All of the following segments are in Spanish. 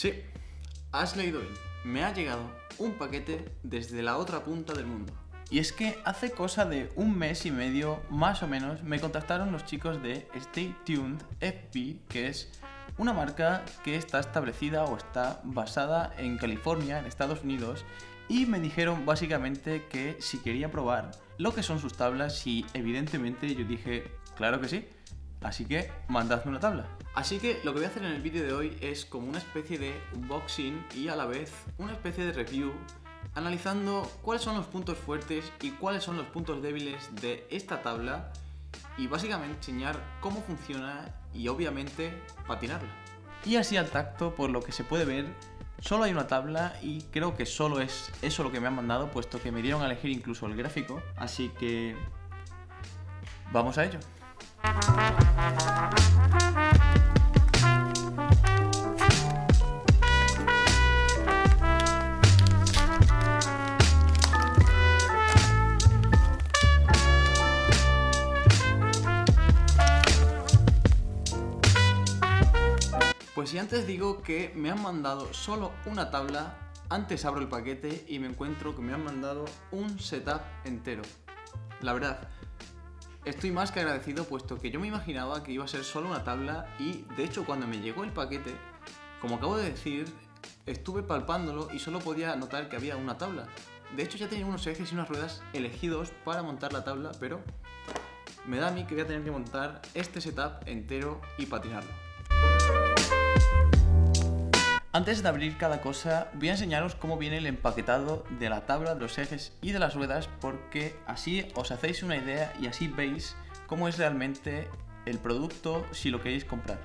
Sí, has leído bien. Me ha llegado un paquete desde la otra punta del mundo. Y es que hace cosa de un mes y medio, más o menos, me contactaron los chicos de Stay Tuned FB, que es una marca que está establecida o está basada en California, en Estados Unidos, y me dijeron básicamente que si quería probar lo que son sus tablas, y evidentemente yo dije, claro que sí, así que mandadme una tabla. Así que lo que voy a hacer en el vídeo de hoy es como una especie de unboxing y a la vez una especie de review, analizando cuáles son los puntos fuertes y cuáles son los puntos débiles de esta tabla y básicamente enseñar cómo funciona y obviamente patinarla. Y así al tacto, por lo que se puede ver, solo hay una tabla y creo que solo es eso lo que me han mandado, puesto que me dieron a elegir incluso el gráfico, así que vamos a ello. Pues si antes digo que me han mandado solo una tabla, antes abro el paquete y me encuentro que me han mandado un setup entero. La verdad, estoy más que agradecido, puesto que yo me imaginaba que iba a ser solo una tabla y de hecho cuando me llegó el paquete, como acabo de decir, estuve palpándolo y solo podía notar que había una tabla. De hecho ya tenía unos ejes y unas ruedas elegidos para montar la tabla, pero me da a mí que voy a tener que montar este setup entero y patinarlo. Antes de abrir cada cosa, voy a enseñaros cómo viene el empaquetado de la tabla, de los ejes y de las ruedas, porque así os hacéis una idea y así veis cómo es realmente el producto si lo queréis comprar.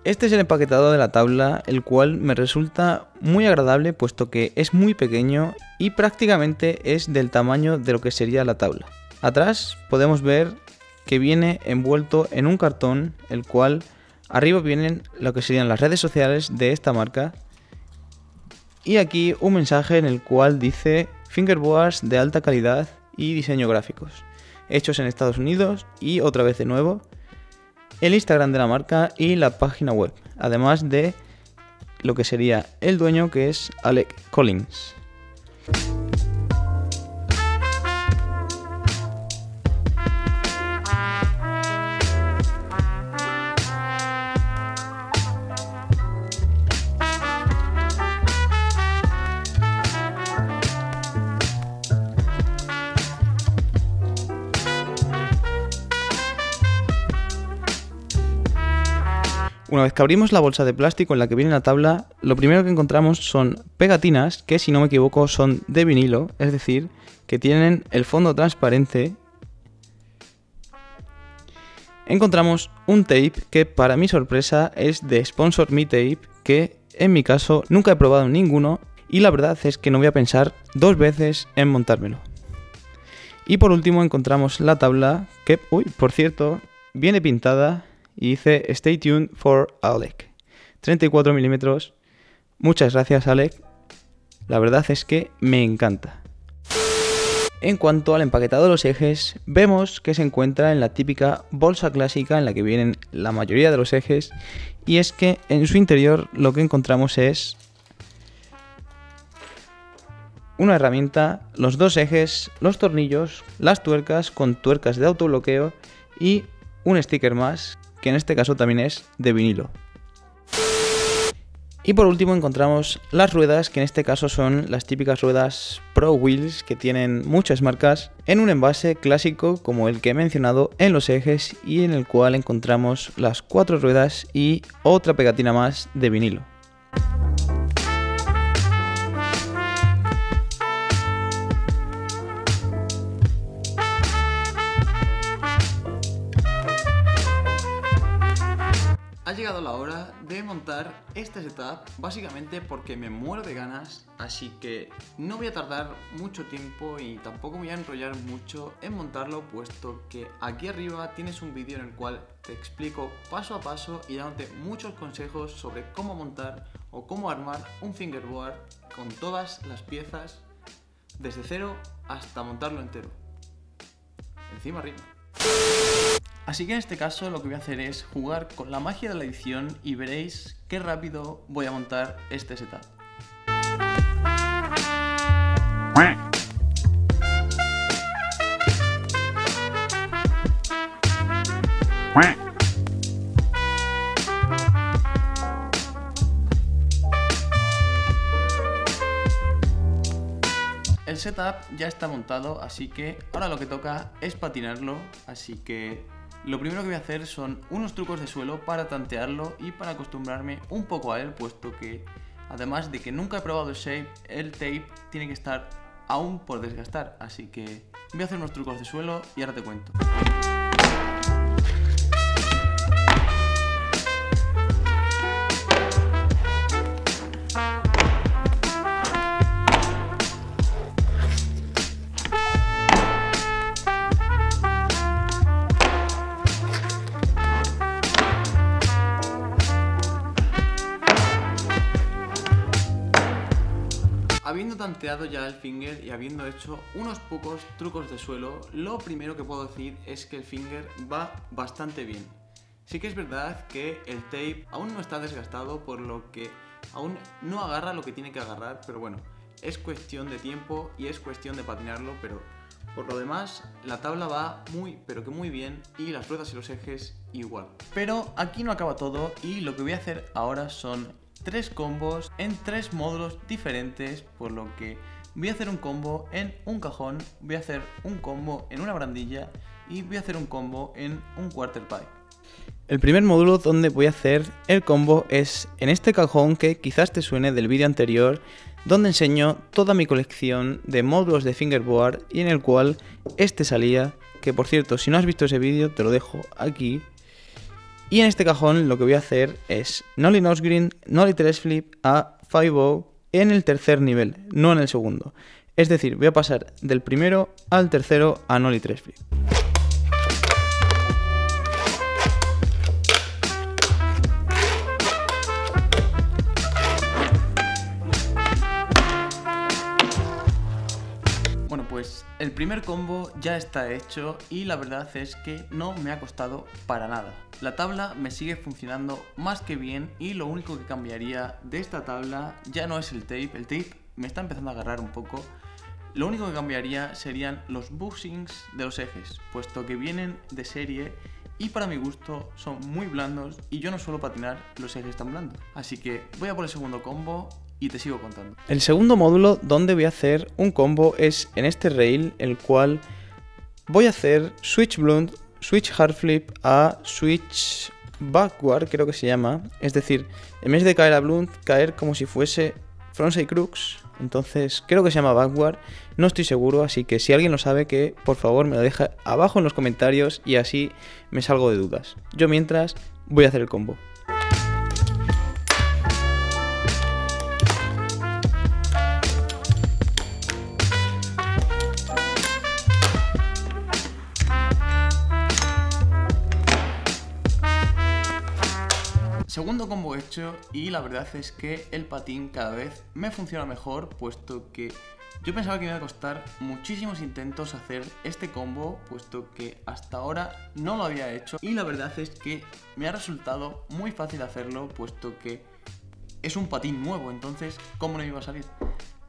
Este es el empaquetado de la tabla, el cual me resulta muy agradable puesto que es muy pequeño y prácticamente es del tamaño de lo que sería la tabla. Atrás podemos ver que viene envuelto en un cartón, el cual arriba vienen lo que serían las redes sociales de esta marca. Y aquí un mensaje en el cual dice fingerboards de alta calidad y diseño gráficos, hechos en Estados Unidos, y otra vez de nuevo el Instagram de la marca y la página web, además de lo que sería el dueño, que es Alec Collins. Una vez que abrimos la bolsa de plástico en la que viene la tabla, lo primero que encontramos son pegatinas que, si no me equivoco, son de vinilo, es decir, que tienen el fondo transparente. Encontramos un tape que, para mi sorpresa, es de Sponsor Me Tape, que en mi caso nunca he probado ninguno y la verdad es que no voy a pensar dos veces en montármelo. Y por último encontramos la tabla que, por cierto, viene pintada y dice Stay Tuned for Alec, 34 milímetros. Muchas gracias, Alec, la verdad es que me encanta. En cuanto al empaquetado de los ejes, vemos que se encuentra en la típica bolsa clásica en la que vienen la mayoría de los ejes, y es que en su interior lo que encontramos es una herramienta, los dos ejes, los tornillos, las tuercas con tuercas de autobloqueo y un sticker más, que en este caso también es de vinilo. Y por último encontramos las ruedas, que en este caso son las típicas ruedas Pro Wheels que tienen muchas marcas, en un envase clásico como el que he mencionado en los ejes, y en el cual encontramos las 4 ruedas y otra pegatina más de vinilo. Ha llegado la hora de montar este setup, básicamente porque me muero de ganas, así que no voy a tardar mucho tiempo y tampoco me voy a enrollar mucho en montarlo, puesto que aquí arriba tienes un vídeo en el cual te explico paso a paso y dándote muchos consejos sobre cómo montar o cómo armar un fingerboard con todas las piezas desde cero hasta montarlo entero. Encima arriba. Así que en este caso lo que voy a hacer es jugar con la magia de la edición y veréis qué rápido voy a montar este setup. El setup ya está montado, así que ahora lo que toca es patinarlo, así que lo primero que voy a hacer son unos trucos de suelo para tantearlo y para acostumbrarme un poco a él, puesto que además de que nunca he probado el shape, el tape tiene que estar aún por desgastar, así que voy a hacer unos trucos de suelo y ahora te cuento. Habiendo tanteado ya el finger y habiendo hecho unos pocos trucos de suelo, lo primero que puedo decir es que el finger va bastante bien. Sí que es verdad que el tape aún no está desgastado, por lo que aún no agarra lo que tiene que agarrar, pero bueno, es cuestión de tiempo y es cuestión de patinarlo, pero por lo demás la tabla va pero que muy bien y las ruedas y los ejes igual. Pero aquí no acaba todo y lo que voy a hacer ahora son 3 combos en 3 módulos diferentes, por lo que voy a hacer un combo en un cajón, voy a hacer un combo en una barandilla y voy a hacer un combo en un quarter pipe. El primer módulo donde voy a hacer el combo es en este cajón que quizás te suene del vídeo anterior, donde enseño toda mi colección de módulos de fingerboard y en el cual este salía, que por cierto, si no has visto ese vídeo te lo dejo aquí. Y en este cajón lo que voy a hacer es nollie nose grind, nollie 3 flip a 5-0 en el tercer nivel, no en el segundo. Es decir, voy a pasar del primero al tercero a nollie 3 flip. Bueno, pues el primer combo ya está hecho y la verdad es que no me ha costado para nada. La tabla me sigue funcionando más que bien y lo único que cambiaría de esta tabla ya no es el tape me está empezando a agarrar un poco. Lo único que cambiaría serían los bushings de los ejes, puesto que vienen de serie y para mi gusto son muy blandos y yo no suelo patinar los ejes tan blandos. Así que voy a por el segundo combo y te sigo contando. El segundo módulo donde voy a hacer un combo es en este rail, el cual voy a hacer switch blunt, switch hard flip a switch backward, creo que se llama. Es decir, en vez de caer a blunt, caer como si fuese frontside crux. Entonces creo que se llama backward, no estoy seguro, así que si alguien lo sabe, que por favor me lo deja abajo en los comentarios y así me salgo de dudas. Yo mientras voy a hacer el combo. Segundo combo hecho y la verdad es que el patín cada vez me funciona mejor, puesto que yo pensaba que me iba a costar muchísimos intentos hacer este combo, puesto que hasta ahora no lo había hecho y la verdad es que me ha resultado muy fácil hacerlo, puesto que es un patín nuevo, entonces ¿cómo no me iba a salir?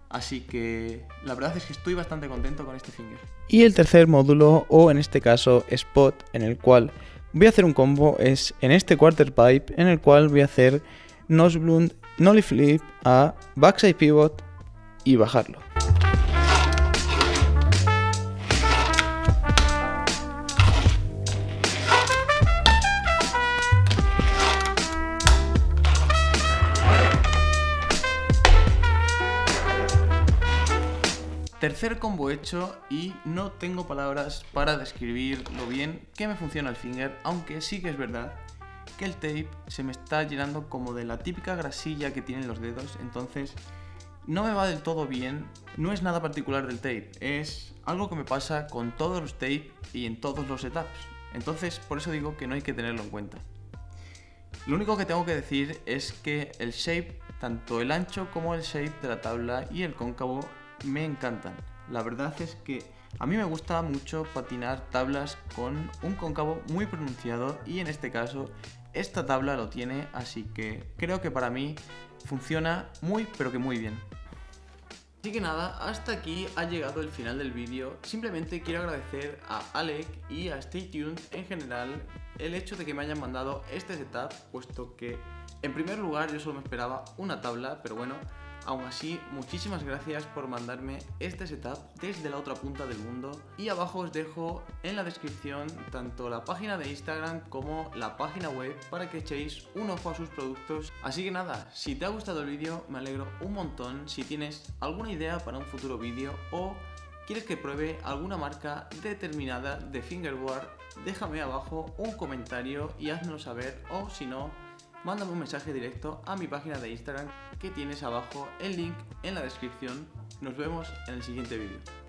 Así que la verdad es que estoy bastante contento con este finger. Y el tercer módulo, o en este caso spot, en el cual voy a hacer un combo es en este quarter pipe, en el cual voy a hacer nose blunt, nollie flip a backside pivot y bajarlo. Tercer combo hecho y no tengo palabras para describir lo bien que me funciona el finger, aunque sí que es verdad que el tape se me está llenando como de la típica grasilla que tienen los dedos, entonces no me va del todo bien. No es nada particular del tape, es algo que me pasa con todos los tape y en todos los setups, entonces por eso digo que no hay que tenerlo en cuenta. Lo único que tengo que decir es que el shape, tanto el ancho como el shape de la tabla y el cóncavo, me encantan. La verdad es que A mí me gusta mucho patinar tablas con un cóncavo muy pronunciado y en este caso esta tabla lo tiene, así que creo que para mí funciona muy pero que muy bien. Así que nada, hasta aquí ha llegado el final del vídeo. Simplemente quiero agradecer a Alec y a Stay Tuned en general el hecho de que me hayan mandado este setup, puesto que en primer lugar yo solo me esperaba una tabla, pero bueno, aún así muchísimas gracias por mandarme este setup desde la otra punta del mundo. Y abajo os dejo en la descripción tanto la página de Instagram como la página web para que echéis un ojo a sus productos. Así que nada, si te ha gustado el vídeo me alegro un montón. Si tienes alguna idea para un futuro vídeo o quieres que pruebe alguna marca determinada de fingerboard, déjame abajo un comentario y házmelo saber, o si no, mándame un mensaje directo a mi página de Instagram que tienes abajo el link en la descripción. Nos vemos en el siguiente vídeo.